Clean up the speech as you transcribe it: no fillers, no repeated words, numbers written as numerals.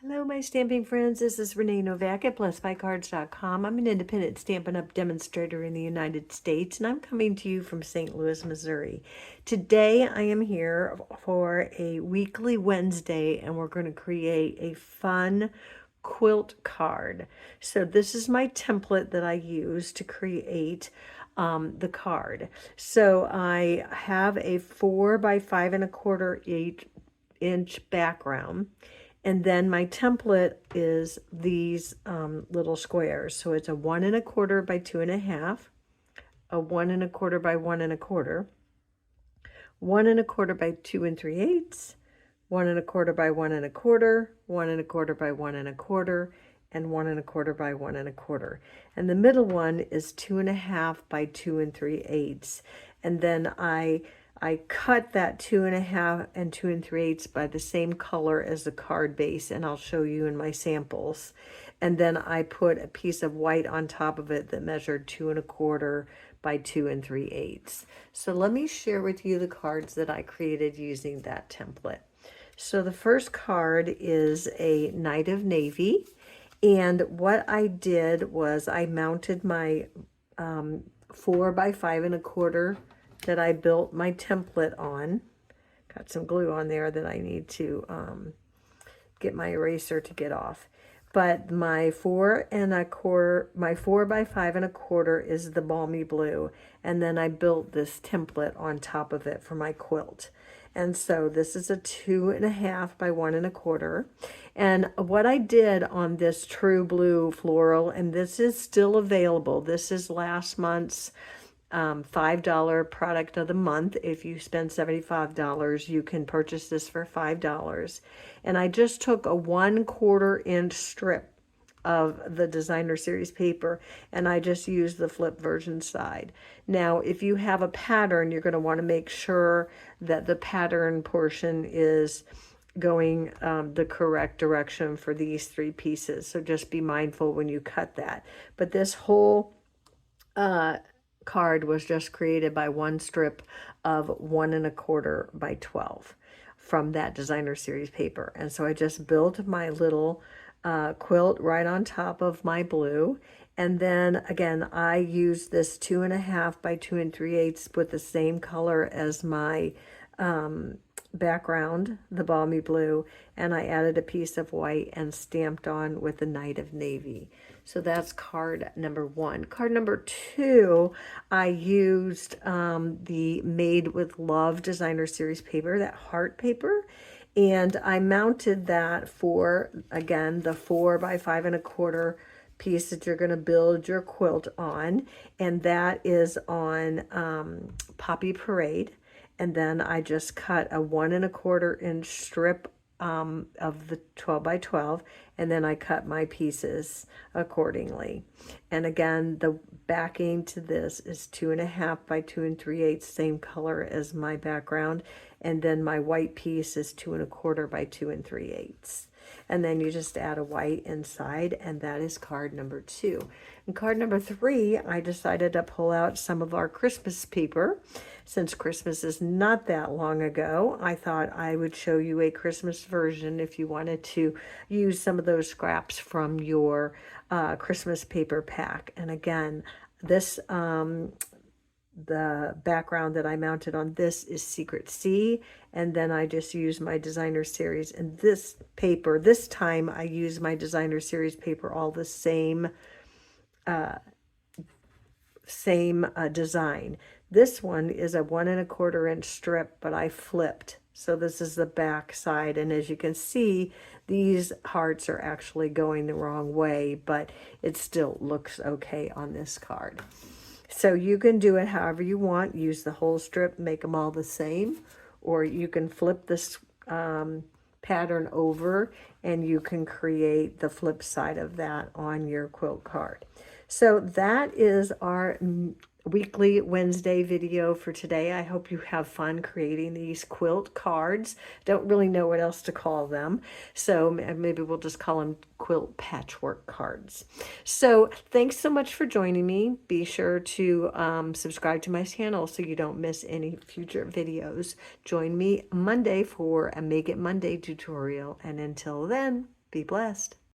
Hello, my stamping friends. This is Renee Novak at blessedbycards.com. I'm an independent Stampin' Up! Demonstrator in the United States, and I'm coming to you from St. Louis, Missouri. Today, I am here for a weekly Wednesday, and we're going to create a fun quilt card. So this is my template that I use to create the card. So I have a 4 by 5 1/4 inch background. And then my template is these little squares. So it's a 1 1/4 by 2.5, a 1 1/4 by 1 1/4, 1 1/4 by 2 3/8, 1 1/4 by 1 1/4, 1 1/4 by 1 1/4, and 1 1/4 by 1 1/4. And the middle one is 2.5 by 2 3/8. And then I cut that 2.5 and 2 3/8 by the same color as the card base, and I'll show you in my samples. And then I put a piece of white on top of it that measured 2 1/4 by 2 3/8. So let me share with you the cards that I created using that template. So the first card is a Knight of Navy, and what I did was I mounted my 4 by 5 1/4 that I built my template on. Got some glue on there that I need to get my eraser to get off. But my 4 by 5 1/4 is the balmy blue, and then I built this template on top of it for my quilt. And so this is a 2.5 by 1 1/4. And what I did on this true blue floral, and this is still available. This is last month's $5 product of the month. If you spend $75, you can purchase this for $5. And I just took a 1/4 inch strip of the designer series paper, and I just used the flip version side. Now, if you have a pattern, you're going to want to make sure that the pattern portion is going the correct direction for these 3 pieces. So just be mindful when you cut that. But this whole card was just created by one strip of 1 1/4 by 12 from that designer series paper. And so I just built my little quilt right on top of my blue. And then again, I used this 2.5 by 2 3/8 with the same color as my background, the balmy blue, and I added a piece of white and stamped on with the Knight of Navy. So that's card number 1. Card number 2, I used the Made with Love designer series paper, that heart paper, and I mounted that for, again, the 4 by 5 1/4 piece that you're going to build your quilt on, and that is on Poppy Parade. And then I just cut a 1 1/4 inch strip of the 12 by 12, and then I cut my pieces accordingly. And again, the backing to this is 2.5 by 2 3/8, same color as my background, and then my white piece is 2 1/4 by 2 3/8. And then you just add a white inside, and that is card number 2. And card number 3, I decided to pull out some of our Christmas paper. Since Christmas is not that long ago, I thought I would show you a Christmas version if you wanted to use some of those scraps from your Christmas paper pack. And again, this the background that I mounted on this is Secret Sea, and then I just used my designer series, and this paper, this time I used my designer series paper, all the same design. This one is a 1 1/4 inch strip, but I flipped. So this is the back side, and as you can see, these hearts are actually going the wrong way, but it still looks okay on this card. So you can do it however you want. Use the whole strip, make them all the same, or you can flip this pattern over and you can create the flip side of that on your quilt card. So that is our weekly Wednesday video for today. I hope you have fun creating these quilt cards. Don't really know what else to call them, so maybe we'll just call them quilt patchwork cards. So thanks so much for joining me. Be sure to subscribe to my channel so you don't miss any future videos. Join me Monday for a Make It Monday tutorial, and until then, Be blessed.